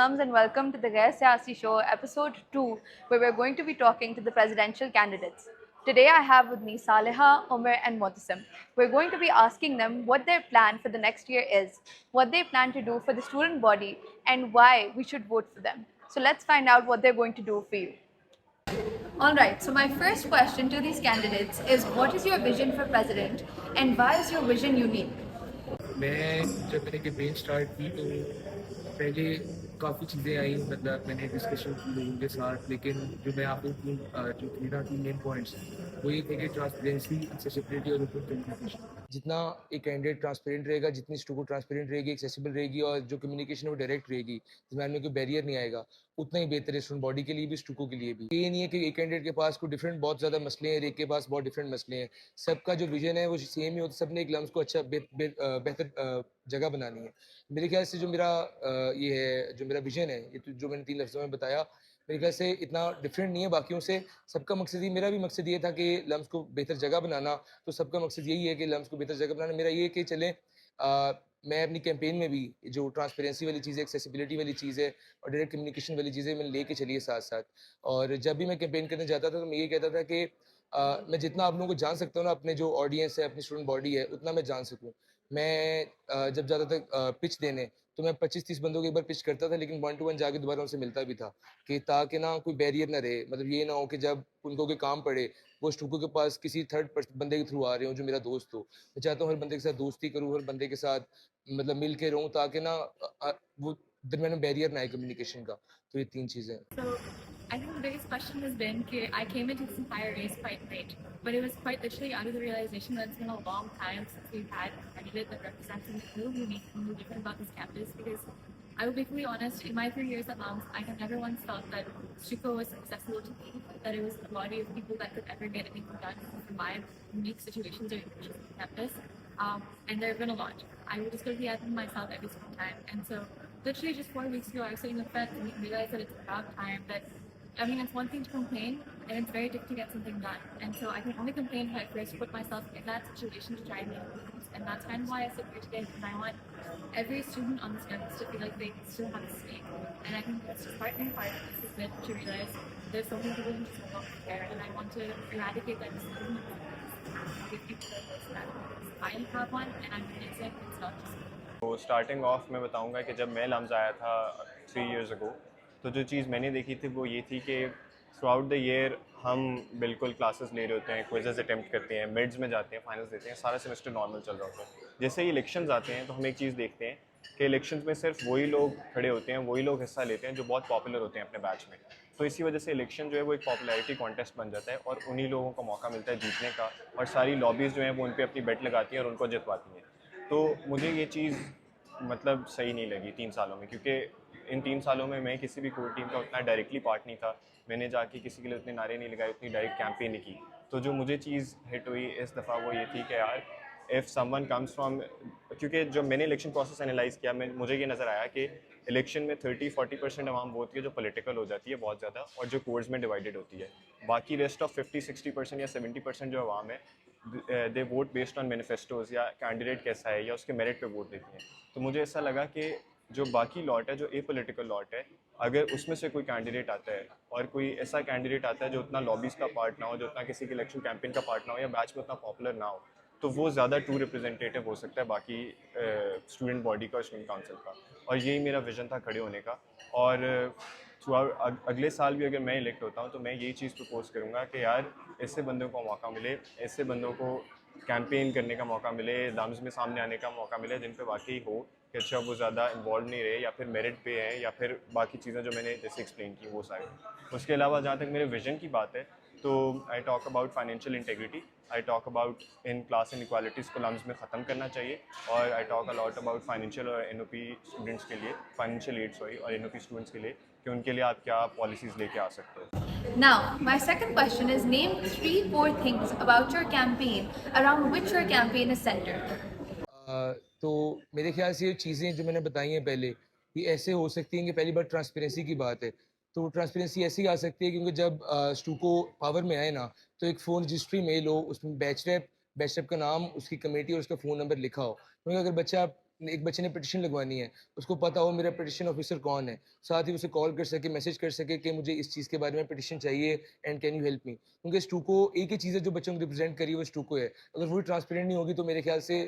mums, and welcome to the Ghair Siyasi Show, episode 2, where we're going to be talking to the presidential candidates. Today, I have with me Saleha, Omer, and Motassim. We're going to be asking them what their plan for the next year is, what they plan to do for the student body, and why we should vote for them. So, let's find out what they're going to do for you. All right, so my first question to these candidates is what is your vision for president, and why is your vision unique? मैं जब मैंने campaign start की तो पहले काफ़ी चीज़ें आई, मतलब मैंने डिस्कशन की लोगों के साथ, लेकिन जो मैं आपको जो थी ना तीन मेन पॉइंट्स वो ये थे कि ट्रांसपेरेंसी, एक्सेसिबिलिटी और ओपन कम्युनिकेशन। जितना एक कैंडिडेट ट्रांसपेरेंट रहेगा, जितनी स्टूको ट्रांसपेरेंट रहेगी, एक्सेसिबल रहेगी और जो कम्युनिकेशन वो डायरेक्ट रहेगी, जिसमें में कोई बैरियर नहीं आएगा, उतना ही बेहतर है स्टूडेंट बॉडी के लिए भी, स्टूको के लिए भी। ये नहीं है कि एक कैंडिडेट के पास कोई डिफरेंट बहुत ज़्यादा मसले हैं, एक के पास बहुत डिफरेंट मसले हैं। सबका जो विजन है वो सेम ही होता है, सबने एक लम्स को अच्छा बेहतर जगह बनानी है। मेरे ख्याल से जो मेरा ये है, जो मेरा विजन है, ये जो मैंने 3 लफ्ज़ों में बताया, मेरे ख्याल से इतना डिफरेंट नहीं है बाकियों से। सबका मकसद ही, मेरा भी मकसद ये था कि लम्स को बेहतर जगह बनाना, तो सबका मकसद यही है कि लम्स को बेहतर जगह बनाना। मेरा ये है कि चलें, मैं अपनी कैंपेन में भी जो ट्रांसपेरेंसी वाली चीज़ है, एक्सेसिबिलिटी वाली चीज़ है और डायरेक्ट कम्युनिकेशन वाली चीज़ें मैंने लेके चली है साथ-साथ। और जब भी मैं कैंपेन करने जाता था तो मैं ये कहता था कि मैं जितना आप लोगों को जान सकता हूँ ना, अपने जो ऑडियंस है, अपनी स्टूडेंट बॉडी है, उतना मैं जान सकूँ। मैं जब जाता था पिच देने, तो मैं 25-30 बंदों को एक बार पिच करता था, लेकिन 1 टू 1 जाके दोबारा उनसे मिलता भी था, कि ताकि ना कोई बैरियर ना रहे। मतलब ये ना हो कि जब उनको कोई काम पड़े, वो स्टूको के पास किसी थर्ड बंदे के थ्रू आ रहे हो जो मेरा दोस्त हो। मैं चाहता हूँ हर बंदे के साथ दोस्ती करूँ, हर बंदे के साथ मतलब मिल के रहूँ, ताकि ना वो दरमियान में बैरियर ना आए कम्युनिकेशन का। तो ये 3 चीज़ें हैं। So I think the biggest question has been that I came into this entire race quite late, but it was quite literally out of the realization that it's been a long time since we've had a candidate that represents something really unique and really different about this campus. Because I will be fully honest, in my 3 years at LUMS, I have never once felt that Shuko was accessible to me, that it was a body of people that could ever get anything done from my unique situations or conditions on campus. And there have been a lot. I would just go to the admin myself every single time. And so literally just 4 weeks ago, I was sitting in the fence and realized that it's about time that, I mean, it's one thing to complain and it's very difficult to get something done. And so I can only complain if I first put myself in that situation to try and make moves. And that's kind of why I sit here today, because I want every student on this campus to feel like they still have a stake. And I think it's just part and part of this has been to realize there's so many people who just don't care, and I want to eradicate that decision and give people the voice that I have one, and I'm convinced it's not just तो starting of मैं बताऊंगा कि जब मैं lumps आया था 3 years ago, तो जो चीज़ मैंने देखी थी वो ये थी कि थ्रू आउट द ईयर हम बिल्कुल क्लासेस ले रहे होते हैं, क्विजेस अटेम्प्ट करते हैं, मिड्स में जाते हैं, फाइनल्स देते हैं, सारा सेमेस्टर नॉर्मल चल रहा होता है। जैसे ही इलेक्शंस आते हैं तो हम एक चीज़ देखते हैं कि इलेक्शंस में सिर्फ वही लोग खड़े होते हैं, वही लोग हिस्सा लेते हैं जो बहुत पॉपुलर होते हैं अपने बैच में। तो इसी वजह से इलेक्शन जो है वो एक पॉपुलैरिटी कॉन्टेस्ट बन जाता है और उन्हीं लोगों को मौका मिलता है जीतने का, और सारी लॉबीज़ जो हैं वो उन पर अपनी बेट लगाती हैं और उनको जितवाती हैं। तो मुझे ये चीज़ मतलब सही नहीं लगी 3 सालों में, क्योंकि इन 3 सालों में मैं किसी भी कोर टीम का उतना डायरेक्टली पार्ट नहीं था, मैंने जाके किसी के लिए उतने नारे नहीं लगाए, उतनी डायरेक्ट कैंपेन नहीं की। तो जो मुझे चीज़ हिट हुई इस दफ़ा वो ये थी कि यार इफ़ समवन कम्स फ्रॉम, क्योंकि जब मैंने इलेक्शन प्रोसेस एनालाइज़ किया, मुझे ये नज़र आया कि इलेक्शन में 30-40% अवाम वो होती है जो पॉलिटिकल हो जाती है बहुत ज़्यादा और जो कोर्स में डिवाइडेड होती है। बाकी रेस्ट ऑफ 50-60% या 70% जो अवाम है दे वोट बेस्ड ऑन मैनिफेस्टोज़ या कैंडिडेट कैसा है या उसके मेरिट पे वोट देती हैं। तो मुझे ऐसा लगा कि जो बाकी लॉट है, जो ए पोलिटिकल लॉट है, अगर उसमें से कोई कैंडिडेट आता है और कोई ऐसा कैंडिडेट आता है जो उतना लॉबीज़ का पार्ट ना हो, जो उतना किसी के इलेक्शन कैंपेन का पार्ट ना हो या बैच में उतना पॉपुलर ना हो, तो वो ज़्यादा टू रिप्रेजेंटेटिव हो सकता है बाकी स्टूडेंट बॉडी का, स्टूडेंट काउंसिल का। और यही मेरा विजन था खड़े होने का। और थ्रू अगले साल भी अगर मैं इलेक्ट होता हूँ तो मैं यही चीज़ प्रपोज करूँगा कि यार ऐसे बंदों को मौका मिले, ऐसे बंदों को कैंपेन करने का मौका मिले, लम्स में सामने आने का मौका मिले, जिन पे वाकई हो कि अच्छा वो ज़्यादा इन्वॉल्व नहीं रहे या फिर मेरिट पे है या फिर बाकी चीज़ें जो मैंने जैसे एक्सप्लेन की वो सारी। उसके अलावा जहाँ तक मेरे विजन की बात है तो I talk about financial integrity, I talk about in class inequalities को लम्स में ख़त्म करना चाहिए, और I talk a lot about financial और एनओपी स्टूडेंट्स के लिए, फाइनेंशियल एड सॉरी, और एनओपी स्टूडेंट्स के लिए कि उनके लिए आप क्या पॉलिसीज़ लेके आ सकते हो। Now, my second question is name 3-4 things about your campaign around which your campaign is centered. तो मेरे ख्याल से ये चीज़ें जो मैंने बताई हैं पहले, ये ऐसे हो सकती हैं कि पहली बार ट्रांसपेरेंसी की बात है। तो ट्रांसपेरेंसी ऐसे ही आ सकती है क्योंकि जब स्टूको पावर में आए ना, तो एक फ़ोन रजिस्ट्री मेल हो, उसमें बैच रैप का नाम, उसकी कमेटी और उसका फ़ोन नंबर लिखा हो। क्योंकि अगर बच्चा एक बच्चे ने पिटिशन लगवानी है, उसको पता हो मेरा पिटिशन ऑफिसर कौन है, साथ ही उसे कॉल कर सके, मैसेज कर सके कि मुझे इस चीज़ के बारे में पिटिशन चाहिए and can you help me. क्योंकि स्टूको एक ही चीज़ है जो बच्चों को रिप्रेजेंट करी है, वो स्टूको है। अगर वो ट्रांसपेरेंट नहीं होगी तो मेरे ख्याल से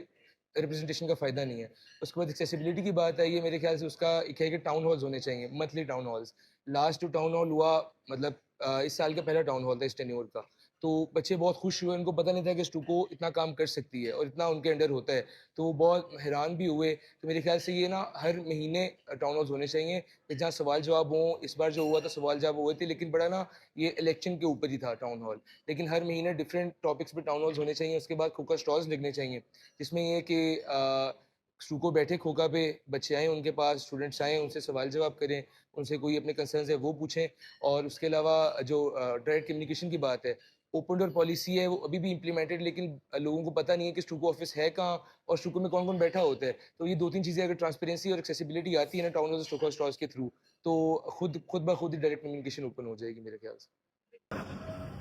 रिप्रेजेंटेशन का फ़ायदा नहीं है। उसके बाद एक्सेसिबिलिटी की बात आई है, मेरे ख्याल से उसका एक है कि टाउन हॉल्स होने चाहिए, मंथली टाउन हॉल्स। लास्ट जो टाउन हॉल हुआ, मतलब इस साल का पहला टाउन हॉल था इस टेन्योर का। तो बच्चे बहुत खुश हुए, उनको पता नहीं था कि स्टूको इतना काम कर सकती है और इतना उनके अंडर होता है। तो वो बहुत हैरान भी हुए। तो मेरे ख्याल से ये ना हर महीने टाउन हॉल्स होने चाहिए कि जहाँ सवाल जवाब हों। इस बार जो हुआ था सवाल जवाब हुए थे, लेकिन बड़ा ना ये इलेक्शन के ऊपर ही था टाउन हॉल। लेकिन हर महीने डिफरेंट टॉपिक्स पे टाउन हॉल्स होने चाहिए। उसके बाद खोखा स्टॉल्स लगने चाहिए, जिसमें ये कि स्टूको बैठे खोखा पे, बच्चे आएँ उनके पास, स्टूडेंट्स आएँ, उनसे सवाल जवाब करें, उनसे कोई अपने कंसर्न्स है वो पूछें। और उसके अलावा जो डायरेक्ट कम्युनिकेशन की बात है, ओपन डोर पॉलिसी है वो अभी भी इम्प्लीमेंटेड, लेकिन लोगों को पता नहीं है कि स्टूको ऑफिस है कहाँ और स्टूको में कौन कौन बैठा होता है। तो ये 2-3 चीज़ें अगर ट्रांसपेरेंसी और एक्सेसिबिलिटी आती है ना टाउन हॉल स्टूको स्टॉल्स के थ्रू, तो खुद ब खुद ही डायरेक्ट कम्युनिकेशन ओपन हो जाएगी मेरे ख्याल से।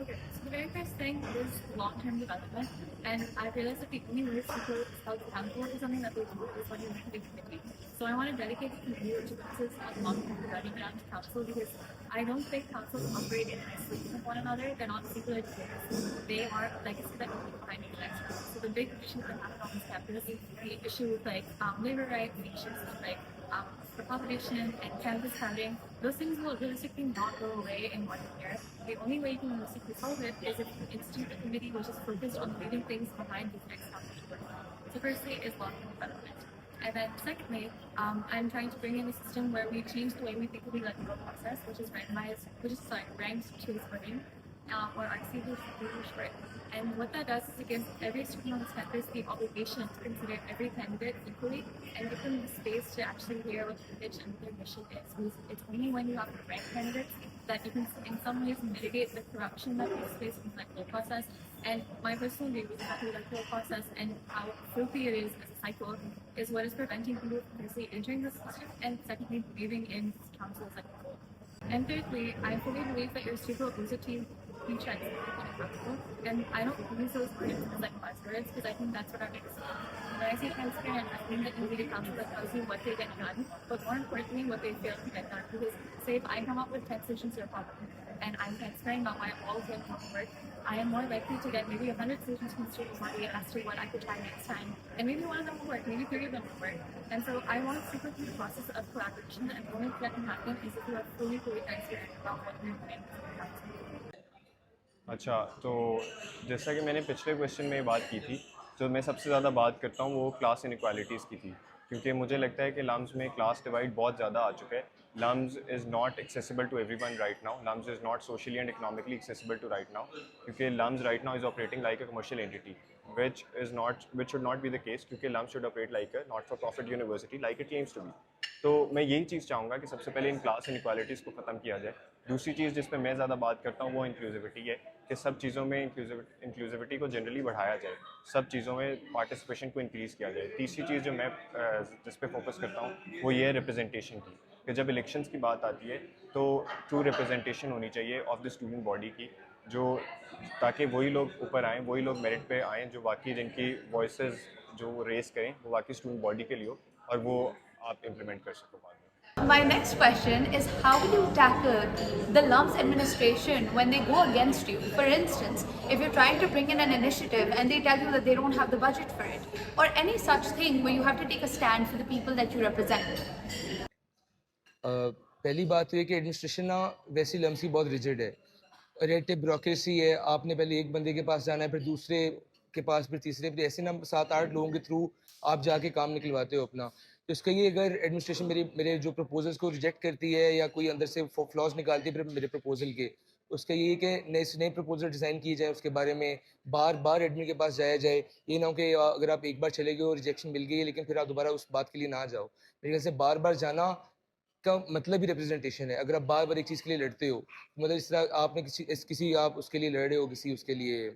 Okay, so the very first thing is long-term development, and I realized that the only way people self accountable for something that they do is when you make a big committee. So I want to dedicate the committee to the process of long-term development and council, because I don't think councils operate in isolation from one another. They're not singular entities. They are legacy that can be behind the next. So the big issues that happen on this campus, the issue with labor rights, the issues with accommodation and campus crowding, those things will realistically not go away in 1 year. The only way you can realistically solve it is if you institute a committee which is focused on leaving things behind these next council. So firstly is long-term development. And then secondly, I'm trying to bring in a system where we change the way we think of the electoral process, which is ranked choose voting, or RCV short. And what that does is it gives every student on the campus the obligation to consider every candidate equally and give them the space to actually hear what the pitch and their mission is. Because it's only when you have the right candidates that you can in some ways mitigate the corruption that takes place in the electoral process. And my personal view is that the electoral process and how filthy it is as a cycle is what is preventing people from firstly entering the system and secondly believing in councils as a whole. And thirdly, I fully believe that your super owes it to you to check and I don't use those words as like buzzwords because I think that's what our biggest when I say transparent, I mean that you need a council that tells you what they get done, but more importantly, what they fail to get done. Because say if I come up with 10 solutions to a problem and I'm transparent about why all of them won't work, I am more likely to get maybe 100 solutions from the student body as to what I could try next time. And maybe one of them will work, maybe 3 of them will work. And so I want to super through the process of collaboration, and the only way that can happen is if you are fully transparent about what you're doing. अच्छा, तो जैसा कि मैंने पिछले question में बात की थी, जो मैं सबसे ज़्यादा बात करता हूँ वो क्लास इनक्वालिटीज़ की थी, क्योंकि मुझे लगता है कि लम्स में क्लास डिवाइड बहुत ज़्यादा आ चुका है. LUMS is not accessible to everyone right now. LUMS is not socially and economically accessible to right now, क्योंकि LUMS right now is operating like a commercial entity, which should not be the case, क्योंकि LUMS should operate like a not for profit university like it claims to be. तो मैं यही चीज़ चाहूँगा कि सबसे पहले in class inequalities को ख़त्म किया जाए. दूसरी चीज़ जिस पर मैं ज़्यादा बात करता हूँ वो इंक्लूसिविटी है, कि सब चीज़ों में इंक्लूसिविटी को जनरली बढ़ाया जाए, सब चीज़ों में पार्टिसिपेशन को इंक्रीज़ किया जाए. तीसरी चीज़ जो मैं जिस पे फोकस करता हूँ वो ये है रिप्रेजेंटेशन की, कि जब इलेक्शंस की बात आती है तो ट्रू रिप्रेजेंटेशन होनी चाहिए ऑफ द स्टूडेंट बॉडी की, जो ताकि वही लोग ऊपर आएँ, वही लोग मेरिट पे आएँ जो वाकई जिनकी वॉइसेस जो रेस करें वो वाकई स्टूडेंट बॉडी के लिए हो और वो आप इम्प्लीमेंट कर सको बाद में. My next question is, how will you tackle the LUMS administration when they go against you? For instance, if you're trying to bring in an initiative and they tell you that they don't have the budget for it, or any such thing where you have to take a stand for the people that you represent. पहली बात तो ये कि administration ना वैसी lumps की बहुत rigid है. रेड टेप ब्यूरोक्रेसी है. आपने पहले एक बंदे के पास जाना है, फिर दूसरे के पास, फिर तीसरे, फिर ऐसे ना 7-8 लोगों के थ्रू आप जाके काम निकलवाते हो अपना. तो इसका ये, अगर एडमिनिस्ट्रेशन मेरे जो प्रपोजल्स को रिजेक्ट करती है या कोई अंदर से फ्लॉज निकालती है मेरे प्रपोजल के, उसका ये कि नए प्रपोजल डिज़ाइन किए जाए, उसके बारे में बार बार एडमिन के पास जाया जाए. ये ना हो कि अगर आप एक बार चले गए और रिजेक्शन मिल गई है लेकिन फिर आप दोबारा उस बात के लिए ना जाओ. मेरे ख्याल से बार बार जाना का मतलब ही रिप्रेजेंटेशन है. अगर आप बार बार एक चीज़ के लिए लड़ते हो, मतलब इस तरह आपने किसी आप उसके लिए लड़ रहे हो, उसके लिए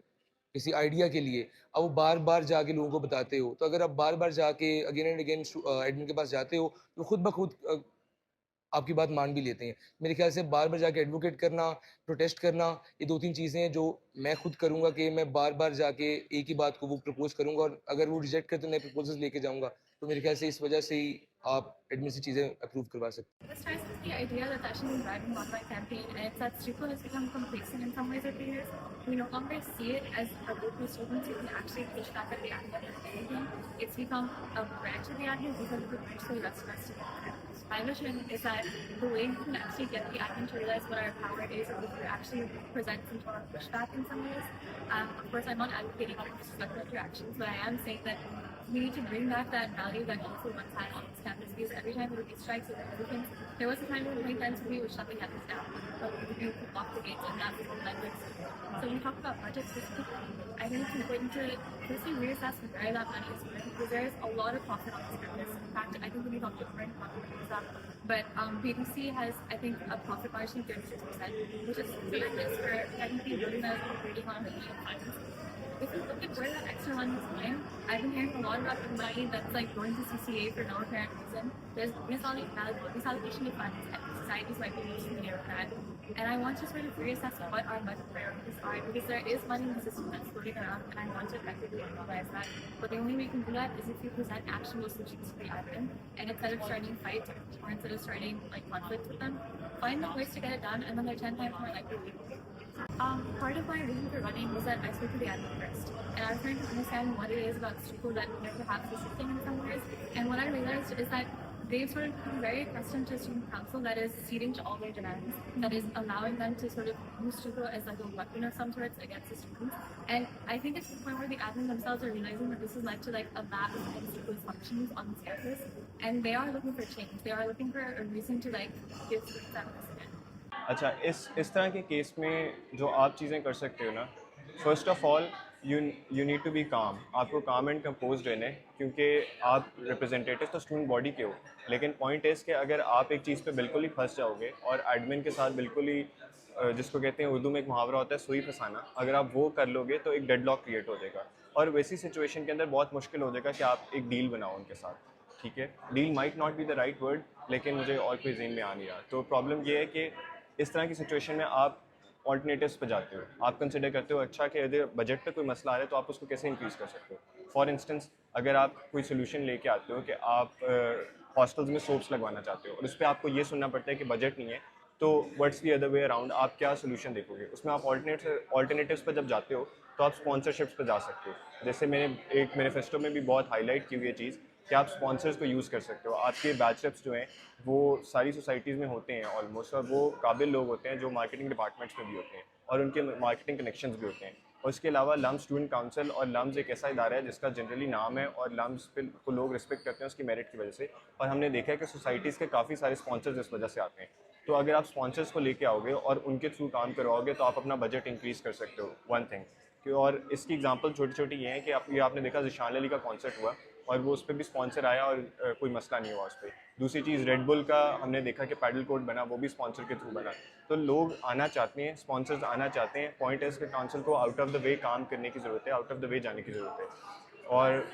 किसी आइडिया के लिए, अब वो बार बार जाके लोगों को बताते हो, तो अगर आप बार बार जाके अगेन एंड अगेन एडमिन के पास जाते हो तो खुद ब खुद आपकी बात मान भी लेते हैं. मेरे ख्याल से बार बार जाके एडवोकेट करना, प्रोटेस्ट करना, ये 2-3 चीज़ें हैं जो मैं खुद करूँगा, कि मैं बार बार जाके एक ही बात को वो प्रपोज करूँगा और अगर वो रिजेक्ट करते तो नए प्रपोजल्स लेके जाऊँगा. तो मेरे ख्याल से इस वजह से ही आप एडमिन से चीज़ें अप्रूव करवा सकते हैं। This ties with the idea that actually been driving the online campaign, and it's that Stuco has become complacent in some ways over the years. We no longer see it as a group of students who can actually push back at the academic system. It's become a branch of the admin because of the branch for the rest of us to get. My vision is that the way we can actually get the admin to realize what our power is, or we can actually present some sort of pushback in some ways. Of course, I'm not advocating for disrespectful interactions, but I am saying that we need to bring back that value that also once had on this campus, because every time there would be strikes or everything, there was a time where we went to be with shutting campus down, but we would be able to lock the gates, and that was the language. So when we talk about budgets specifically, I think it's important to firstly reassess where that money is going, because there is a lot of profit on this campus. In fact, I think we need to different profit, but BBC has, I think, a profit margin of 36%, which is tremendous for technically building a pretty economic finance. If you look at where that extra money is going, I've been hearing a lot about the money that's like going to CCA for no apparent reason. There's misallocation of funds, and societies might be using it for that. And I want to sort of reassess what our budget priorities are, because there is money in the system that's floating around, and I want to effectively analyze that. But the only way we can do that is if we present actionable solutions to the admin, and instead of starting fights or instead of starting like conflict with them, find the ways to get it done, and then they're 10 times more likely to do it. Part of my reason for running was that I spoke to the admin first, and I was trying to understand what it is about people that perhaps the system in some ways. And what I realized is that they've sort of become very accustomed to a student council that is ceding to all their demands, that is allowing them to sort of use Stuco as like a weapon of some sorts against the students. And I think it's the point where the admin themselves are realizing that this has led to like a lack of Stuco's functions on this campus, and they are looking for change. They are looking for a reason to like give students that message. अच्छा, इस तरह के case में जो आप चीज़ें कर सकते हो ना, first of all you need to be calm. आपको काम एंड कंपोज रहना है, क्योंकि आप रिप्रेजेंटेटिव तो स्टूडेंट बॉडी के हो, लेकिन पॉइंट इज़ कि अगर आप एक चीज़ पे बिल्कुल ही फंस जाओगे और एडमिन के साथ बिल्कुल ही जिसको कहते हैं उर्दू में एक मुहावरा होता है सुई फंसाना, अगर आप वो कर लोगे तो एक डेडलॉक क्रिएट हो जाएगा, और वैसी सिचुएशन के अंदर बहुत मुश्किल हो जाएगा कि आप एक डील बनाओ उनके साथ. ठीक है, deal might not be the right word, लेकिन मुझे और कोई ज़हन में आ नहीं रहा. तो प्रॉब्लम ये है कि इस तरह की सिचुएशन में आप ऑल्टरनेटिव्स पे जाते हो, आप कंसिडर करते हो अच्छा कि यदि बजट पे कोई मसला आ रहा है तो आप उसको कैसे इंक्रीज़ कर सकते हो. फॉर इंस्टेंस, अगर आप कोई सोल्यूशन लेके आते हो कि आप हॉस्टल्स में सोप्स लगवाना चाहते हो और उस पर आपको ये सुनना पड़ता है कि बजट नहीं है, तो what's the other way around, आप क्या सोल्यूशन देखोगे. उसमें आप ऑल्टरनेटिव्स पर जब जाते हो तो आप स्पॉन्सरशिप्स पर जा सकते हो. जैसे मैंने एक मैनिफेस्टो में भी बहुत हाईलाइट की हुई है चीज़ कि आप स्पॉन्सर्स को यूज़ कर सकते हो. आपके बैचलर्स जो हैं वो सारी सोसाइटीज़ में होते हैं ऑलमोस्ट, और वो काबिल लोग होते हैं जो मार्केटिंग डिपार्टमेंट्स में भी होते हैं और उनके मार्केटिंग कनेक्शंस भी होते हैं. और उसके अलावा लम्स स्टूडेंट काउंसिल, और लम्स एक ऐसा इदारा है जिसका जनरली नाम है और लम्स पे को लोग रिस्पेक्ट करते हैं उसकी मेरिट की वजह से, और हमने देखा है कि सोसाइटीज़ के काफ़ी सारे स्पॉन्सर्स इस वजह से आते हैं. तो अगर आप स्पॉन्सर्स को लेके आओगे और उनके थ्रू काम करवाओगे तो आप अपना बजट इंक्रीज़ कर सकते हो. वन थिंग कि, और इसकी एग्जांपल छोटी छोटी ये हैं कि ये आपने देखा जिशान अली का कॉन्सर्ट हुआ और वो उस पर भी स्पॉन्सर आया और कोई मसला नहीं हुआ उस पर. दूसरी चीज़, रेड बुल का हमने देखा कि पैडल कोड बना, वो भी स्पॉन्सर के थ्रू बना. तो लोग आना चाहते हैं, स्पॉन्सर्स आना चाहते हैं. पॉइंट है इसके काउंसिल को आउट ऑफ द वे काम करने की ज़रूरत है, आउट ऑफ द वे जाने की ज़रूरत है. और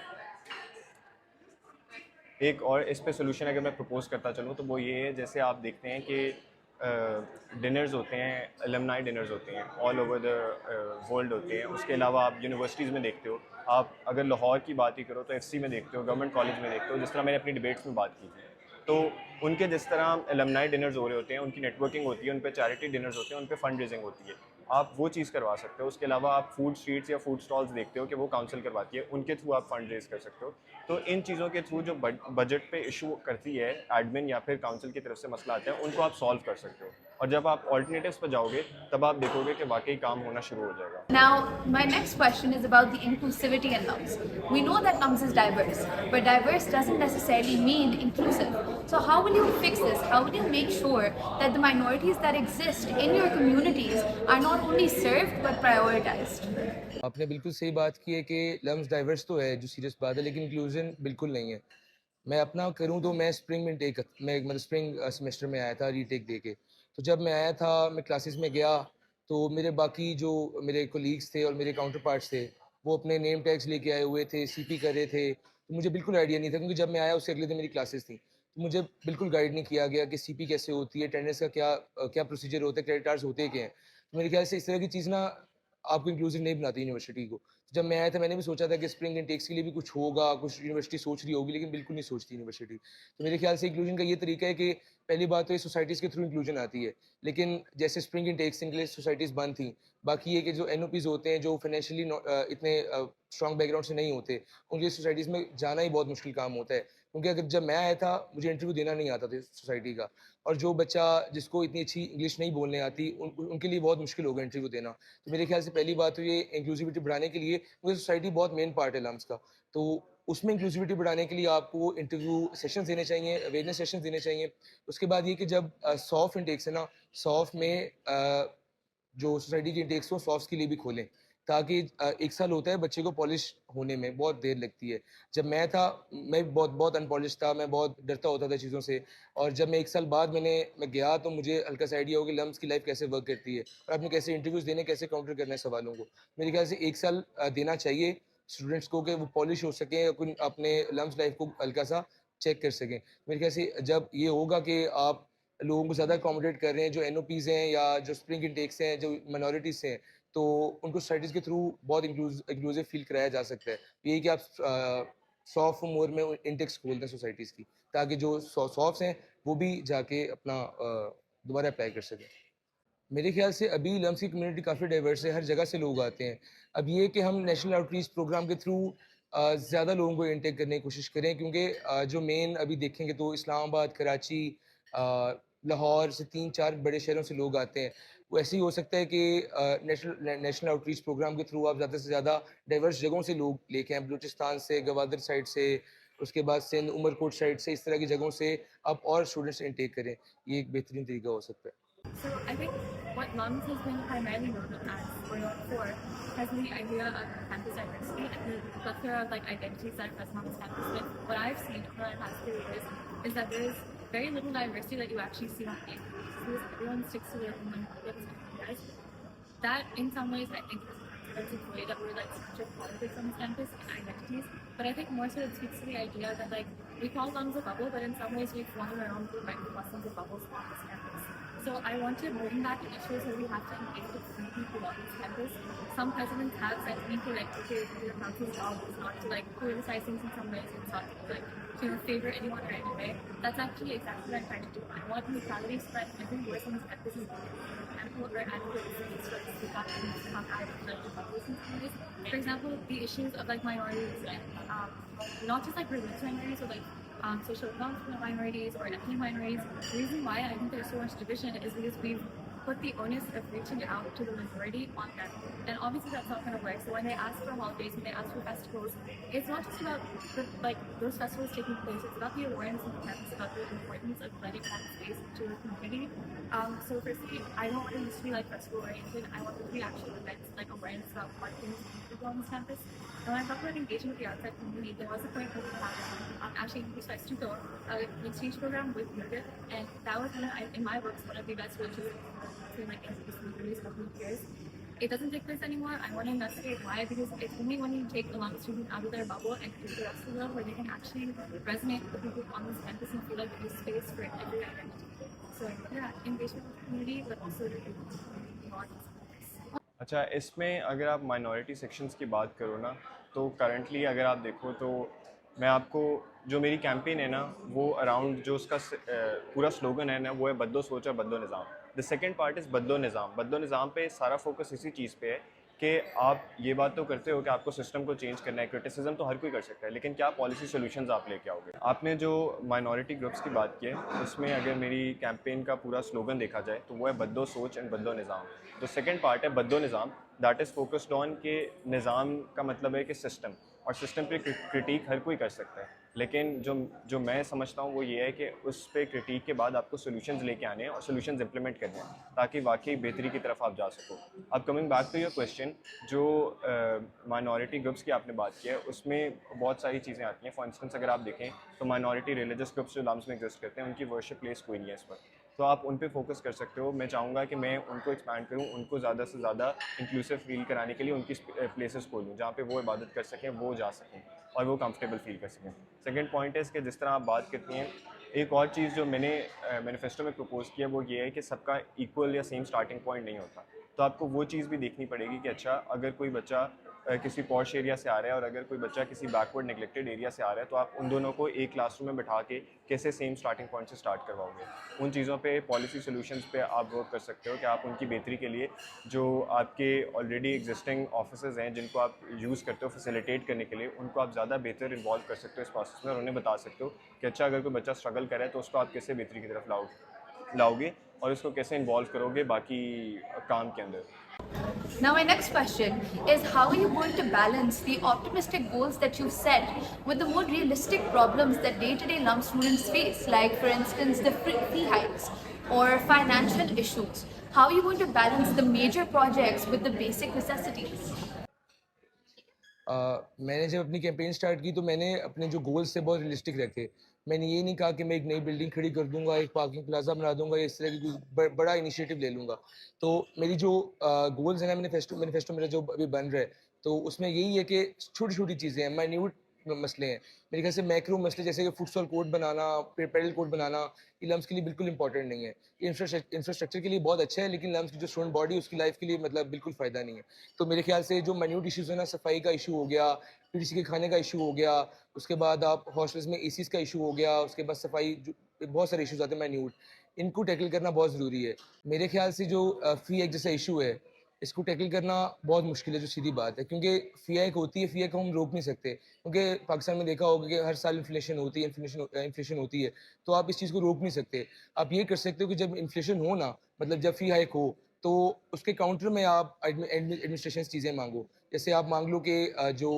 एक और इस पे सोल्यूशन अगर मैं प्रपोज करता चलूँ तो वो ये है, जैसे आप देखते हैं कि डिनर्स होते हैं, एलमनाई डिनर्स होते हैं, ऑल ओवर द वर्ल्ड होते हैं. उसके अलावा आप यूनिवर्सिटीज़ में देखते हो, आप अगर लाहौर की बात ही करो तो एफसी में देखते हो, गवर्नमेंट कॉलेज में देखते हो, जिस तरह मैंने अपनी डिबेट्स में बात की थी. तो उनके जिस तरह एलमनाई डिनर्स हो रहे होते हैं, उनकी नेटवर्किंग होती है, उन पे चैरिटी डिनर्स होते हैं, उन पे फंड रेजिंग होती है. आप वो चीज़ करवा सकते हो. उसके अलावा आप फूड स्ट्रीट्स या फूड स्टॉल्स देखते हो कि वो काउंसिल करवाती है, उनके थ्रू आप फंड रेज कर सकते हो. तो इन चीज़ों के थ्रू जो बजट पे इशू करती है एडमिन या फिर काउंसिल की तरफ से मसला आता है, उनको आप सॉल्व कर सकते हो. और जब आप ऑल्टरनेटिव्स पर जाओगे तब आप देखोगे कि वाकई काम होना शुरू हो जाएगा. Now, my next question is about the inclusivity in LUMS. We know that LUMS is diverse, but diverse doesn't necessarily mean inclusive. So how will you fix this? How will you make sure that the minorities that exist in your communities are not only served but prioritized? आपने बिल्कुल सही बात की है कि lumps diverse तो है, जो सीरियस बात है, लेकिन इंक्लूजन बिल्कुल नहीं है. मैं अपना करूं तो मैं स्प्रिंग में टेक मैं मतलब स्प्रिंग सेमेस्टर में आया था रीटेक दे के. तो जब मैं आया था, मैं क्लासेस में गया तो मेरे बाकी जो मेरे कोलीग्स थे और मेरे काउंटर पार्ट्स थे वो अपने नेम टैग्स लेके आए हुए थे, सीपी कर रहे थे. तो मुझे बिल्कुल आइडिया नहीं था, क्योंकि जब मैं आया उससे अगले दिन मेरी क्लासेस थी. तो मुझे बिल्कुल गाइड नहीं किया गया कि सीपी कैसे होती है, अटेंडेंस का क्या प्रोसीजर होता है, क्रेडिट आवर्स होते क्या हैं. तो मेरे ख्याल से इस तरह की चीज़ ना आपको इंक्लूसिव नहीं बनाती यूनिवर्सिटी को. जब मैं आया था मैंने भी सोचा था कि स्प्रिंग इंटेक्स के लिए भी कुछ होगा, कुछ यूनिवर्सिटी सोच रही होगी, लेकिन बिल्कुल नहीं सोचती यूनिवर्सिटी। तो मेरे ख्याल से इंक्लूजन का ये तरीका है कि पहली बात तो ये सोसाइटीज़ के थ्रू इंक्लूजन आती है, लेकिन जैसे स्प्रिंग इंटेक्स के लिए सोसाइटीज़ बंद थी। बाकी ये कि जो एनओपीज़ होते हैं, जो फाइनेंशियली इतने स्ट्रॉन्ग बैकग्राउंड से नहीं होते, उनके सोसाइटीज़ में जाना ही बहुत मुश्किल काम होता है। क्योंकि अगर जब मैं आया था, मुझे इंटरव्यू देना नहीं आता था सोसाइटी का, और जो बच्चा जिसको इतनी अच्छी इंग्लिश नहीं बोलने आती, उनके लिए बहुत मुश्किल होगा इंटरव्यू देना। तो मेरे ख्याल से पहली बात तो ये इंक्लूसिविटी बढ़ाने के लिए, क्योंकि सोसाइटी बहुत मेन पार्ट है लम्स का, तो उसमें इंक्लूसिविटी बढ़ाने के लिए आपको इंटरव्यू सेशंस देने चाहिए, अवेयरनेस सेशंस देने चाहिए। उसके बाद ये कि जब सॉफ्ट इंटेक्स है ना, सॉफ्ट में जो सोसाइटी की इंटेक्स हो सॉफ्ट्स के लिए भी खोलें, ताकि 1 साल होता है बच्चे को पॉलिश होने में, बहुत देर लगती है। जब मैं था, मैं बहुत बहुत अनपॉलिश था, मैं बहुत डरता होता था चीज़ों से, और जब मैं 1 साल बाद मैं गया तो मुझे हल्का सा आइडिया हो कि लम्स की लाइफ कैसे वर्क करती है, और आपने कैसे इंटरव्यूज़ देने, कैसे काउंटर करना है सवालों को। मेरे ख्याल से 1 साल देना चाहिए स्टूडेंट्स को कि वो पॉलिश हो सकें, अपन अपने लम्स लाइफ को हल्का सा चेक कर सकें। मेरे ख्याल से जब ये होगा कि आप लोगों को ज़्यादा अकोमोडेट कर रहे हैं, जो एनओपीज़ हैं या जो स्प्रिंग इंटेक्स हैं, जो माइनॉरिटीज़ से हैं, तो उनको सोसाइटीज़ के थ्रू बहुत इंक्लूसिव फील कराया जा सकता है। यही कि आप 100 मोर में इंटेक्स खोल दें सोसाइटीज़ की, ताकि जो सॉफ्ट्स हैं वो भी जाके अपना दोबारा अप्लाई कर सकें। मेरे ख्याल से अभी लम्स की कम्युनिटी काफ़ी डाइवर्स है, हर जगह से लोग आते हैं। अब ये कि हम नेशनल आउटरीच प्रोग्राम के थ्रू ज़्यादा लोगों को इंटेक करने की कोशिश करें, क्योंकि जो मेन अभी देखेंगे तो इस्लामाबाद, कराची, लाहौर से 3-4 बड़े शहरों से लोग आते हैं। वो ऐसे ही हो सकता है कि नेशनल आउटरीच प्रोग्राम के थ्रू आप ज़्यादा से ज़्यादा डाइवर्स जगहों से लोग लेके आएँ, बलूचिस्तान से, गवादर साइड से, उसके बाद सिंध, उमरकोट साइड से, इस तरह की जगहों से आप और स्टूडेंट्स इंटेक करें। ये एक बेहतरीन तरीका हो सकता है। So I think what LUMS has been primarily known as or known for has been the idea of campus diversity and the plethora of like identities that are present on this campus. But what I've seen over the past 3 years is that there is very little diversity that you actually see on campus. Because everyone sticks to their own guys. That in some ways I think is a way that we're like such a politics on this campus and identities. But I think more so it speaks to the idea that like we call LUMS a bubble, but in some ways we've formed our own group microcosms of bubbles on this campus. So I want to bring back initiatives where we have to engage with free people on this campus. Some presidents have said to me to like, okay, your council's job is not to like criticize things in some ways, it's not to like favor anyone or any way. That's actually exactly what I'm trying to do. I want neutrality so that every voice on this campus is ample or adequate for us to speak up and come out of like bubbles in some ways. For example, the issues of like minorities and not just like religious minorities, but like social development minorities or ethnic minorities. The reason why I think there's so much division is because we've put the onus of reaching out to the majority on them. And obviously that's not going to work. So when they ask for holidays, when they ask for festivals, it's not just about like those festivals taking place. It's about the awareness of the campus, about the importance of letting that space to the community. So firstly, I don't want this to be like festival oriented. I want it to be actual events, like awareness about what things need to go on this campus. And when I talk about engaging with the outside community, there was a point where we had actually introduced Stuto, an exchange program with Yoga, and that was in my books one of the best ways to like introduce communities couple of years. It doesn't take place anymore. I want to investigate why, because it's only when you take a lot of students out of their bubble and to the rest of the world where they can actually resonate with the people on this campus and feel like there's space for every identity. So yeah, engagement with the community, but also the अच्छा, इसमें अगर आप minority sections की बात करो ना, तो currently अगर आप देखो तो मैं आपको जो मेरी कैंपेन है ना, वो अराउंड जो उसका पूरा स्लोगन है ना, वो है बदलो सोच और बदलो निज़ाम। द सेकंड पार्ट इज़ बदलो निज़ाम। बदलो निज़ाम पे सारा फोकस इसी चीज़ पे है कि आप ये बात तो करते हो कि आपको सिस्टम को चेंज करना है, क्रिटिसिज्म तो हर कोई कर सकता है, लेकिन क्या पॉलिसी सोल्यूशंस आप लेके आओगे। आपने जो माइनॉरिटी ग्रुप्स की बात की है, उसमें अगर मेरी कैंपेन का पूरा स्लोगन देखा जाए तो वो है बदलो सोच एंड बदलो निज़ाम। तो सेकंड पार्ट है बदलो निज़ाम, दैट इज़ फोकस्ड ऑन के निज़ाम का मतलब है कि सिस्टम, और सिस्टम पे क्रिटिक हर कोई कर सकता है, लेकिन जो मैं समझता हूँ वो ये है कि उस पे क्रिटिक के बाद आपको सोल्यूशंस लेके आने हैं और सोल्यूशंस इंप्लीमेंट करने हैं, ताकि वाकई बेहतरी की तरफ आप जा सको। अब coming back to your question, जो माइनॉरिटी ग्रुप्स की आपने बात की है, उसमें बहुत सारी चीज़ें आती हैं। फॉर इंस्टेंस अगर आप देखें तो माइनॉरिटी रिलीजियस ग्रुप्स जो लम्स में एग्जिस्ट करते हैं, उनकी वर्शिप प्लेस कोई नहीं है इस वक्त, तो आप उन पे फोकस कर सकते हो। मैं चाहूँगा कि मैं उनको एक्सपैंड करूँ, उनको ज़्यादा से ज़्यादा इंक्लूसिव फील कराने के लिए उनकी प्लेसेस खोलूँ जहाँ पे वो इबादत कर सकें, वो जा सकें और वो कंफर्टेबल फील कर सकें। सेकंड पॉइंट है कि जिस तरह आप बात करती हैं, एक और चीज़ जो मैंने मैनिफेस्टो में प्रपोज़ किया वो ये है कि सबका इक्वल या सेम स्टार्टिंग पॉइंट नहीं होता, तो आपको वो चीज़ भी देखनी पड़ेगी कि अच्छा, अगर कोई बच्चा किसी पॉश एरिया से आ रहा है और अगर कोई बच्चा किसी बैकवर्ड नेगलेक्टेड एरिया से आ रहा है, तो आप उन दोनों को एक क्लासरूम में बैठा के कैसे सेम स्टार्टिंग पॉइंट से स्टार्ट करवाओगे। उन चीज़ों पे पॉलिसी सॉल्यूशंस पे आप वर्क कर सकते हो कि आप उनकी बेहतरी के लिए जो आपके ऑलरेडी एग्जिस्टिंग ऑफिसर्स हैं जिनको आप यूज़ करते हो फैसिलिटेट करने के लिए, उनको आप ज़्यादा बेहतर इन्वॉल्व कर सकते हो इस प्रोसेस में और उन्हें बता सकते हो कि अच्छा अगर कोई बच्चा स्ट्रगल कर रहा है तो उसको आप कैसे बेहतरी की तरफ लाओगे और उसको कैसे इन्वॉल्व करोगे बाकी काम के अंदर। Now, my next question is, how are you going to balance the optimistic goals that you've set with the more realistic problems that day-to-day LUM students face, like, for instance, the fee hikes or financial issues? How are you going to balance the major projects with the basic necessities? मैंने जब अपनी campaign start की तो मैंने अपने जो goals थे बहुत रियलिस्टिक रखे। मैंने ये नहीं कहा कि मैं एक नई बिल्डिंग खड़ी कर दूंगा, एक पार्किंग प्लाजा बना दूंगा या इस तरह की कोई बड़ा इनिशिएटिव ले लूँगा। तो मेरी जो गोल्स हैं ना, मैनिफेस्टो मेरा जो अभी बन रहा है, तो उसमें यही है कि छोटी-छोटी चीज़ें हैं, माइन्यूट मसले हैं। मेरे ख्याल से मैक्रो मसले जैसे कि फुटसॉल कोर्ट बनाना, पेडल कोर्ट बनाना, ये लम्स के लिए बिल्कुल इंपॉर्टेंट नहीं है। इंफ्रास्ट्रक्चर के लिए बहुत अच्छा है, लेकिन लम्स की जो स्टूडेंट बॉडी है उसकी लाइफ के लिए मतलब बिल्कुल फ़ायदा नहीं है। तो मेरे ख्याल से जो माइन्यूट इश्यूज़ है ना, सफाई का इशू हो गया, पीटीसी के खाने का इशू हो गया, उसके बाद आप हॉस्टल्स में एसीज़ का इशू हो गया, उसके बाद सफाई जो बहुत सारे इशूज़ आते हैं माइन्यूट, इनको टैकल करना बहुत ज़रूरी है। मेरे ख्याल से जो फ़ी एक जैसा इशू है, इसको टैकल करना बहुत मुश्किल है, जो सीधी बात है, क्योंकि फ़ी एक होती है, फ़ी एक को हम रोक नहीं सकते, क्योंकि पाकिस्तान में देखा होगा कि हर साल इन्फ्लेशन होती है, तो आप इस चीज़ को रोक नहीं सकते। आप ये कर सकते हो कि जब इन्फ्लेशन हो ना, मतलब जब फ़ी हाइक हो, तो उसके काउंटर में आप एडमिनिस्ट्रेशन से चीज़ें मांगो। जैसे आप मांग लो कि जो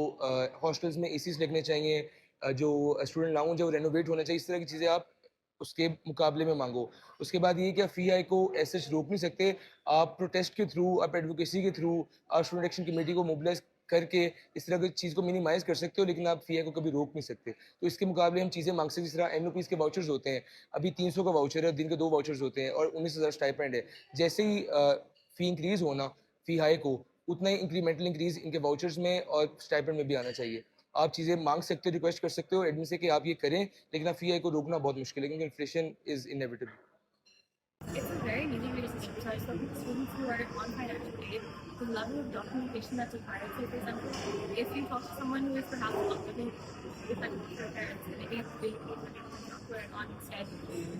हॉस्टल्स में एसीज़ लगने चाहिए, जो स्टूडेंट लाउंज है वो रेनोवेट होना चाहिए, इस तरह की चीज़ें आप उसके मुकाबले में मांगो। उसके बाद ये कि आप फ़ी हाइक को ऐसे रोक नहीं सकते, आप प्रोटेस्ट के थ्रू, आप एडवोकेसी के थ्रू, आप स्टूडेंट एक्शन कमेटी को मोबिलाइज़ करके इस तरह की चीज़ को मिनिमाइज़ कर सकते हो, लेकिन आप फ़ी हाइक को कभी रोक नहीं सकते। तो इसके मुकाबले हम चीज़ें मांग सकते हैं, जिस तरह एनओपीज़ के वाउचर्स होते हैं, अभी 300 का वाउचर है, दिन के 2 वाउचर्स होते हैं और 19,000 स्टाइपेंड है। जैसे ही फ़ी इंक्रीज़ हो ना, फ़ी हाइक हो, उतना ही इंक्रीमेंटल इंक्रीज़ इनके वाउचर्स में और स्टाइपेंड में भी आना चाहिए। आप चीज़ें मांग सकते हो, रिक्वेस्ट कर सकते हो एडमिन से कि आप ये करें, लेकिन आप फ़ी हाइक को रोकना बहुत मुश्किल है, क्योंकि inflation is inevitable. It's a very easy way to systematize for students who are on financial aid. The level of documentation that's required. So, for example, if you talk to someone who is perhaps not living with their parents, maybe they were on instead,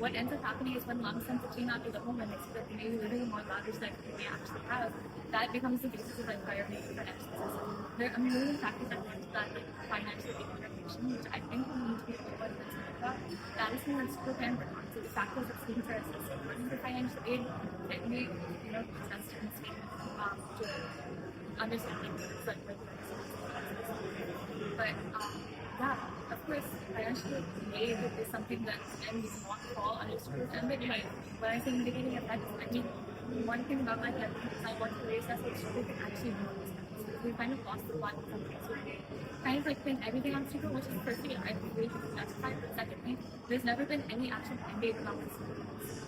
what ends up happening is when mom sends a teen out to the home and they see that they may be living in more lavish life than they actually have, that becomes the basis of like why are they financial system. There are a million factors that go into that, like financial aid regulation, which I think we need to be more concerned about. That is more super important. So the factors that students are assessing for financial aid that may, test students to understand things like but yeah, of course, financial aid is something that does not fall under students. And like when I say mitigating effects, I mean one thing about my family is I want to raise us so students can actually know this. We kind of lost the plot in some ways where they kind of like pin everything on student, which is perfectly I believe is justified. But secondly, there's never been any actual mandate about this.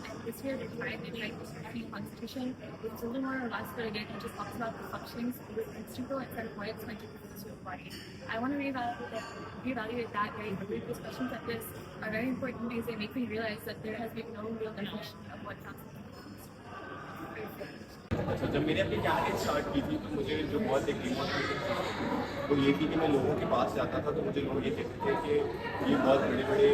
And this year they're trying to like the constitution, which is a little more or less, but again it just talks about the functionings with institutional instead of what it's going to do to the student body. I want to reevaluate that very quickly because questions like this are very important because they make me realize that there has been no real definition of what counts. अच्छा, जब मैंने अपनी career start की थी तो मुझे जो बहुत एक डिमोटिवेशन वो ये थी कि मैं लोगों के पास जाता था तो मुझे लोग ये कहते थे कि ये बहुत बड़े बड़े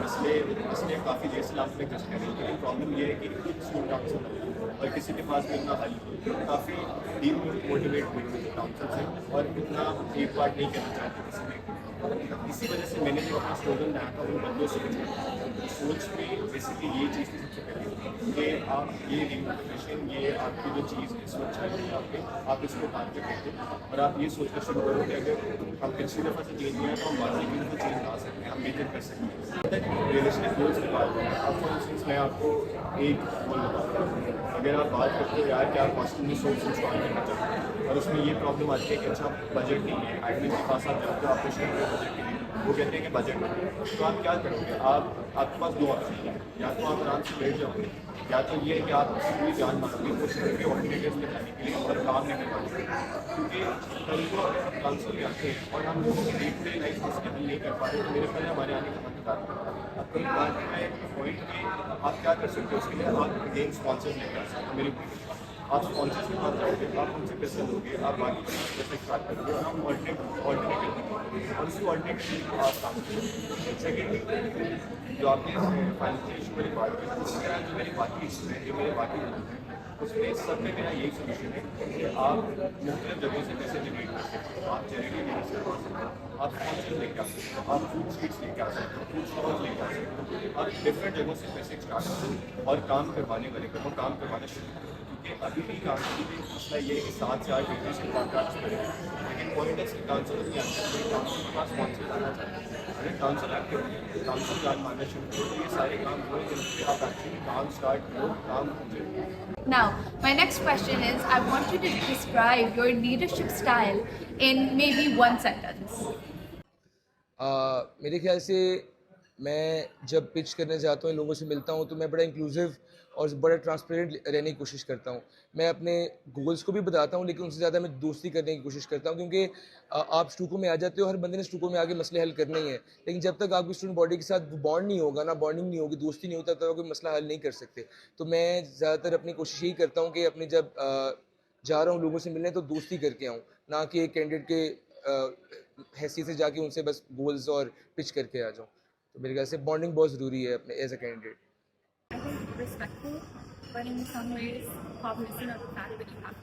मसले काफ़ी देर से लास्ट में एग्जिस्ट करें, लेकिन प्रॉब्लम ये है कि कुछ स्टूडेंट काउंसिल और किसी के पास भी इतना हल काफ़ी डीमोटिवेट हुए काउंसिल से और इतना एक बार नहीं करना चाहते किसी में। इसी वजह से मैंने जो अपना स्लोगन बनाया था वो बंदों सोच में बेसिकली ये चीज़ थी सबसे पहले कि आप ये डिमोटिवेशन, ये आपकी जो चीज़ इस वक्त चल रही है आप इसको बात कर सकते और आप ये सोचना शुरू करो कि अगर हम पिछली दफ़ा से चेंज किया तो हम बाकी भी उनको चेंज ला सकते हैं, हम बेहतर कर सकते हैं। रियलिस्टिक गोल्स की बात है, अब फॉर इंस्टेंस मैं आपको एक गोल बताता हूँ। अगर आप बात करते हो यार कि आप हॉस्टल में सोर्स इंस्टॉल करना चाहते हैं और उसमें ये प्रॉब्लम आती है कि अच्छा बजट नहीं है, एडमिन के पास आप जाते हो, आप कुछ करते हो बजट के लिए, वो कहते हैं कि बजट नहीं है, तो आप क्या करोगे? आपके पास दो ऑप्शन है, या तो आप आराम से बैठ जाओगे, या तो ये है कि आप पूरी जान मारोगे कोशिश करके ऑल्टरनेटिव्स में जाने के लिए और काम नहीं कर पाओगे, क्योंकि कल को अगर हम काउंसिल में आते हैं और हम लोगों की डे टू डे लाइफ में नहीं कर पा रहे तो मेरे ख्याल हमारे आने का मतलब अब कहीं बात में पॉइंट में आप क्या कर सकते हो उसके लिए आप गेम स्पॉन्सर्स लेकर आ सकते हो। मेरी आप स्पॉन्सर्स के पास जाओगे, आप उनसे पैसे लोगे, आप बाकी पैसे स्टार्ट करोगे और आप ऑल्टरनेटिव और उसकी ऑल्टरनेटिव आप काम करोगे। सेकेंड, जो आपने फाइनेंशियल इशू वाली बात की, मेरा जो मेरी बाकी इशू है, जो मेरे बाकी इशू है, उसमें सब में मेरा यही सोल्यूशन है कि आप मुख्तलिफ जगहों से पैसे जनरेट कर सकते हो। आप चैरिटी लेकर सकते हो, आप स्पॉन्सर लेके आ सकते हो, आप फूड स्ट्रीट्स लेके आ सकते हो, फूड स्टॉल्स लेके आ सकते हो, आप डिफरेंट जगहों से पैसे स्टार्ट कर सकते हो और काम करवाने वाले को काम करवाना शुरू करो। क्योंकि अभी भी काम की मसला ये है कि 7 से 8 डिग्री से कॉन्ट्रैक्ट्स पड़े हैं, लेकिन पॉलिटिक्स काउंसिल नहीं आते, कोई काउंसिल के पास स्पॉन्सर लाना चाहते हैं। अगर काउंसिल एक्टिव हो, काउंसिल जान मारना शुरू करो, तो ये सारे काम हो जल्दी आप एक्चुअली काम स्टार्ट करो, काम हो जाए। Now, my next question is, I want you to describe your leadership style in maybe one sentence. मेरे ख्याल से मैं जब पिच करने जाता हूँ, लोगों से मिलता हूँ, तो मैं बड़ा इंक्लूसिव और बड़ा ट्रांसपेरेंट रहने की कोशिश करता हूँ। मैं अपने गोल्स को भी बताता हूँ, लेकिन उनसे ज़्यादा मैं दोस्ती करने की कोशिश करता हूँ, क्योंकि आप स्टूको में आ जाते हो, हर बंदे ने स्टूको में आके मसले हल करने ही हैं, लेकिन जब तक आपकी स्टूडेंट बॉडी के साथ बॉन्ड नहीं होगा ना, बॉन्डिंग नहीं होगी, दोस्ती नहीं होता, तब कोई मसला हल नहीं कर सकते। तो मैं ज़्यादातर अपनी कोशिश यही करता हूँ कि अपने जब जा रहा हूँ लोगों से मिलने, तो दोस्ती करके आऊँ, ना कि एक कैंडिडेट के हैसियत से जाके उनसे बस गोल्स और पिच करके आ जाऊँ। तो मेरे ख्याल से बॉन्डिंग बहुत ज़रूरी है अपने as a candidate. I think respectful, but in some ways cognizant of the fact that you have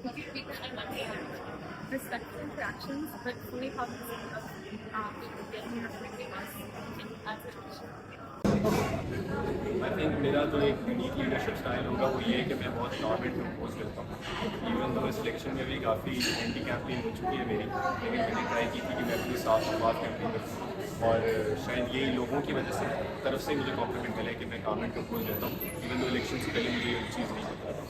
could you speak that in one way? Respectful interactions, but fully cognizant of getting your everything else in as a I think मेरा जो एक unique leadership style होगा वो ये है कि मैं बहुत नॉर्मल प्रपोज करता हूँ। इवन तो मैं सिलेक्शन में भी काफ़ी एंटी कैंपेन हो चुकी है मेरी, लेकिन मैंने ट्राई की थी कि मैं अपनी साफ बात कैंपेन करूँ और शायद यही लोगों की वजह से तरफ से मुझे कॉम्प्लीमेंट मिला है कि मैं गवर्नमेंट प्रपोज देता हूँ, इवन तो इलेक्शन से पहले मुझे ये चीज़ नहीं पता था।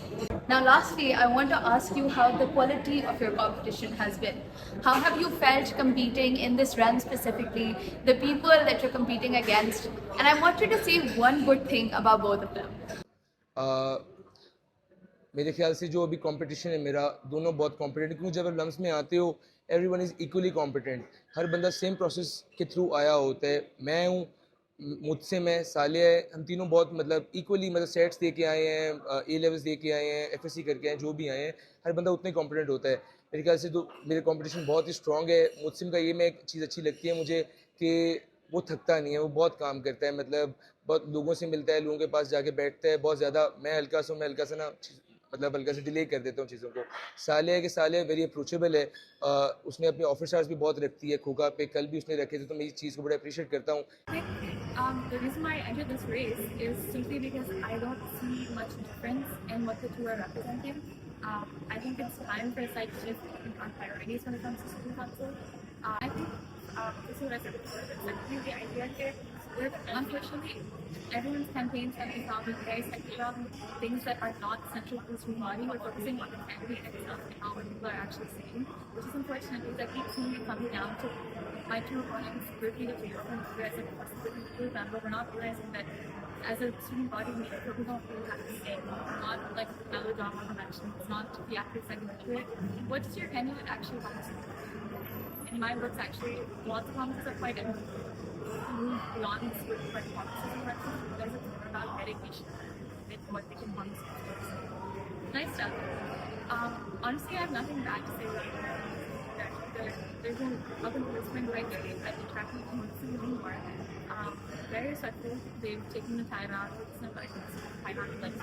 Now, lastly, I want to ask you how the quality of your competition has been. How have you felt competing in this run specifically, the people that you're competing against? And I want you to say one good thing about both of them. मेरे ख्याल से जो अभी competition है मेरा, दोनों बहुत competent, क्योंकि जब आप लम्स में आते हो, एवरीवन इज़ इक्वली कॉम्पिटेंट, हर बंदा सेम प्रोसेस के थ्रू आया होता है। मैं हूँ, मुझसे मैं सालिया है, हम तीनों बहुत मतलब इक्वली मतलब सेट्स दे के आए हैं, ए लेवल्स दे के आए हैं, एफएससी करके आए हैं, जो भी आए हैं, हर बंदा उतने कॉम्पिटेंट होता है। मेरे ख्याल से तो मेरे कंपटीशन बहुत ही स्ट्रॉन्ग है। मुझसिम का ये मैं एक चीज़ अच्छी लगती है मुझे कि वो थकता नहीं है, वो बहुत काम करता है, मतलब बहुत लोगों से मिलता है, लोगों के पास जाके बैठता है, बहुत ज़्यादा। मैं हल्का सा ना मतलब हल्का से डिले कर देता हूँ चीज़ों को। सालिया के सालिया वेरी अप्रोचेबल है, उसने अपने ऑफिस आवर्स भी बहुत रखती है, खोखा पे कल भी उसने रखे थे, तो मैं इस चीज़ को बड़ा अप्रिशिएट करता हूँ। The reason why I entered this race is simply because I don't see much difference in what the two are representing. I think it's time for a slight shift on priorities when it comes to student council. I think this is what I said before. It's actually the idea here with, unfortunately, everyone's campaigns have become very centered on things that are not central to the student body. We're focusing on the candidate itself and how people are actually saying, which is unfortunate because I keep seeing it coming down to my two opponents, Berkeley and Field, and you guys are supposed to them, but we're not realizing that as a student body, we don't really have to say, not like melodrama convention, it's not the active segment to it. What does your candidate actually want to say? In my books, actually, lots of comments are quite move beyond sort of like promises and directions, because it's more about dedication and what they can promise. Nice stuff. Honestly, I have nothing bad to say about it. There's an up and whispering right there. I've been tracking them once in the more. Very respectful. They've taken the time out. It's not like time out like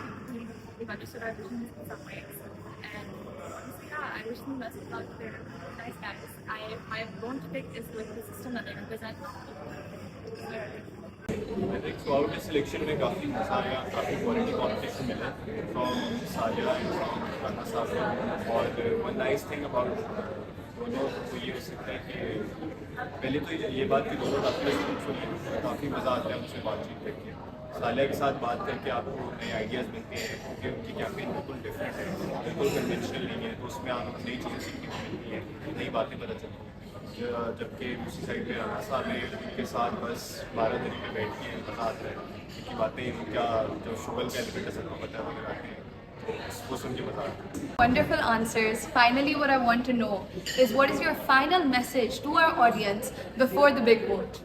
they've understood our visions in some ways. And honestly, yeah, I wish them the best of luck. They're nice guys. My bone to pick is with the system that they represent. I think throughout the selection में काफ़ी मज़ा आया, काफ़ी quality competition मिला from Saliya and from Rana साहब। और one nice thing about दोनों को ये हो सकता है कि पहले तो ये बात कि दोनों काफ़ी रिस्पेक्टफुल हैं, काफ़ी मज़ा आता है उनसे बातचीत करके। सालिया के साथ बात करके आपको नए आइडियाज़ मिलते हैं, क्योंकि उनकी कैंपेन बिल्कुल डिफरेंट है, बिल्कुल कन्वेंशनल नहीं है, तो उसमें आपको नई चीज़ें सीखने को मिलती हैं, नई बातें पता चलती हैं। जबकि दूसरी साइड पे राना साहब है, उनके साथ बस 12 दिन में बैठ के मज़ा आता है, उनकी बातें उनका जो शुगर का एलिमेंट है सबको पता है वगैरह आते हैं, वो सुन के मज़ा आता है। Wonderful answers. Finally, what I want to know is what is your final message to our audience before the big vote?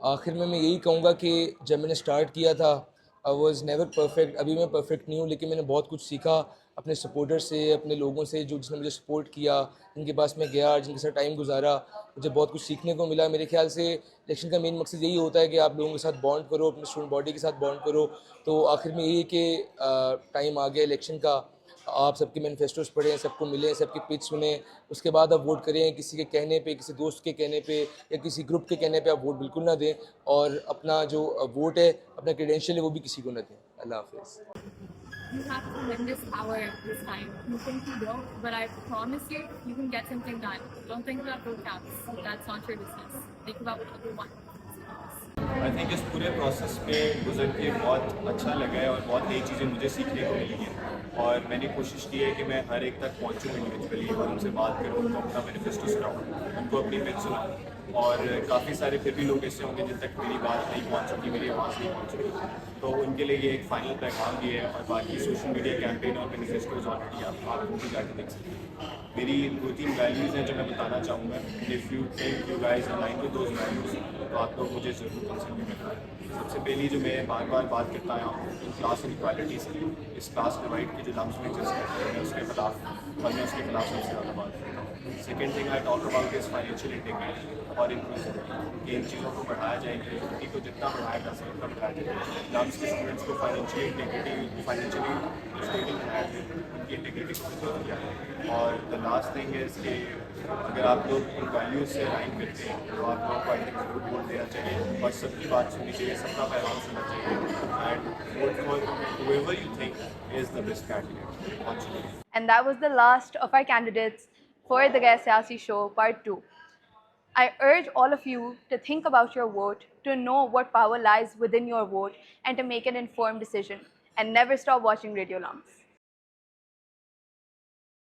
आखिर में मैं यही कहूँगा कि जब मैंने स्टार्ट किया था आई वॉज नेवर परफेक्ट, अभी मैं परफेक्ट नहीं हूँ, लेकिन मैंने बहुत कुछ सीखा अपने सपोर्टर से, अपने लोगों से जो जिसने मुझे सपोर्ट किया, जिनके पास मैं गया, जिनके साथ टाइम गुजारा, मुझे बहुत कुछ सीखने को मिला। मेरे ख्याल से इलेक्शन का मेन मकसद यही होता है कि आप लोगों के साथ बॉन्ड करो, अपने स्टूडेंट बॉडी के साथ बॉन्ड करो। तो आखिर में यही है कि टाइम आ गया इलेक्शन का, आप सबके मैनिफेस्टोज पढ़ें, सबको मिलें, सबकी पिच सुने, उसके बाद आप वोट करें। किसी के कहने पे, किसी दोस्त के कहने पे या किसी ग्रुप के कहने पे आप वोट बिल्कुल ना दें, और अपना जो वोट है, अपना क्रेडेंशियल है, वो भी किसी को ना दें। अल्लाह हाफिज़। You have tremendous power this time. You think you don't, but I promise you, you can get something done. Don't think about vote counts. That's not your business. Think about what you want. I think इस पूरे process में गुजर के बहुत अच्छा लगा है और बहुत नई चीज़ें मुझे सीखने को मिली हैं। और मैंने कोशिश की है कि मैं हर एक तक पहुँचूँ इंडिविजुअली और उनसे बात करूँ, उनको अपना मैनिफेस्टो सुनाऊँ, उनको अपनी पिच सुनाऊँ। और काफ़ी सारे फिर भी लोग ऐसे होंगे जिन तक मेरी बात नहीं पहुँच सकी, मेरी आवाज़ नहीं पहुँच सकी, तो उनके लिए ये एक फाइनल पैगाम भी है। और बाकी सोशल मीडिया कैंपेन और मैनिफेस्टोज ऑलरेडी आप उनको जाकर देख सकते हैं। मेरी 2-3 वैल्यूज़ हैं जो मैं बताना चाहूँगा। If you think you guys align with those values, तो आप लोग मुझे ज़रूर कंसल्ट करें। सबसे पहली जो मैं बार बार बात करता आया हूँ, इन क्लास इनक्वालिटी से, इस क्लास डिवाइड की जो लम्स में एग्जिस्ट करते हैं, मैं उसके खिलाफ और मैं उसके खिलाफ सबसे ज़्यादा बात करता हूँ। Second thing I talk about is financial integrity और इंक्लूसिविटी। इन चीज़ों को बढ़ाया जाए, इंक्लूसिविटी को जितना बढ़ाया जा सके उतना बढ़ाया जाए। लम्स के स्टूडेंट्स को फाइनेंशियली इंटीग्रिटी, फाइनेंशियली स्टेबल बनाया जाए, उनकी इंटीग्रिटी को प्रिजर्व किया जाए। और द लास्ट थिंग इज़ कि अगर आप लोग इन वैल्यूज़ से अलाइन करते हैं, तो आप लोगों को आई थिंक जरूर वोट देना चाहिए और सबकी बात सुननी चाहिए, सबका पैगाम सुनना चाहिए, and vote for whoever you think is the best candidate. बहुत शुक्रिया। And that was the last of our candidates for the Gair Siyasi Show Part 2. I urge all of you to think about your vote, to know what power lies within your vote, and to make an informed decision. And never stop watching Radio Lumps.